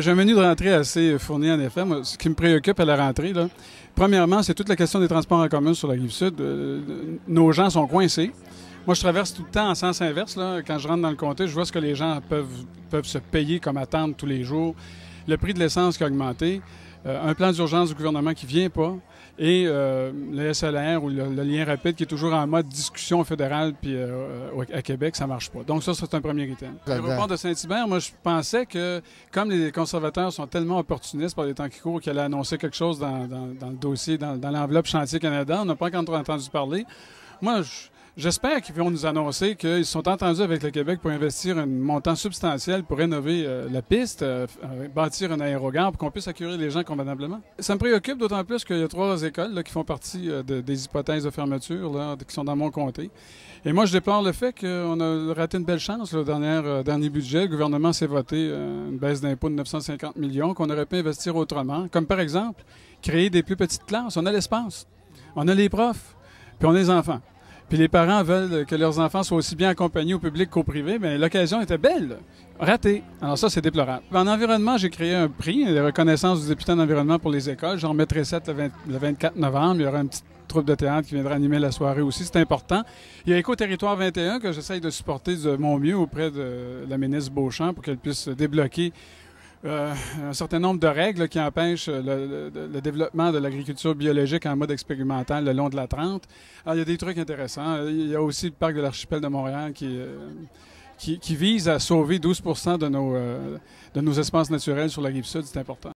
J'ai un menu de rentrée assez fourni, en effet. Moi, ce qui me préoccupe à la rentrée, là, premièrement, c'est toute la question des transports en commun sur la Rive-Sud. Nos gens sont coincés. Moi, je traverse tout le temps en sens inverse. Là. Quand je rentre dans le comté, je vois ce que les gens peuvent se payer comme attente tous les jours. Le prix de l'essence qui a augmenté. Un plan d'urgence du gouvernement qui ne vient pas. Et le SLR ou le lien rapide qui est toujours en mode discussion fédérale puis à Québec, ça ne marche pas. Donc ça, c'est un premier item. L'aéroport de Saint-Hubert, moi, je pensais que, comme les conservateurs sont tellement opportunistes par les temps qui courent, qu'ils allaient annoncer quelque chose dans le dossier, dans l'enveloppe Chantier Canada, on n'a pas encore entendu parler. Moi, j'espère qu'ils vont nous annoncer qu'ils sont entendus avec le Québec pour investir un montant substantiel pour rénover la piste, bâtir un aérogare pour qu'on puisse accueillir les gens convenablement. Ça me préoccupe d'autant plus qu'il y a 3 écoles là, qui font partie des hypothèses de fermeture là, qui sont dans mon comté. Et moi, je déplore le fait qu'on a raté une belle chance. Le dernier budget, le gouvernement s'est voté une baisse d'impôt de 950 millions qu'on aurait pu investir autrement. Comme par exemple, créer des plus petites classes. On a l'espace, on a les profs, puis on a les enfants. Puis les parents veulent que leurs enfants soient aussi bien accompagnés au public qu'au privé, mais l'occasion était belle, ratée. Alors ça, c'est déplorable. En environnement, j'ai créé un prix, la reconnaissance du député en environnement pour les écoles. J'en remettrai 7 le 24 novembre. Il y aura une petite troupe de théâtre qui viendra animer la soirée aussi. C'est important. Il y a Éco-Territoire 21 que j'essaye de supporter de mon mieux auprès de la ministre Beauchamp pour qu'elle puisse débloquer un certain nombre de règles qui empêchent le développement de l'agriculture biologique en mode expérimental le long de la 30. Alors, il y a des trucs intéressants. Il y a aussi le parc de l'archipel de Montréal qui vise à sauver 12 % de nos espaces naturels sur la Rive-Sud. C'est important.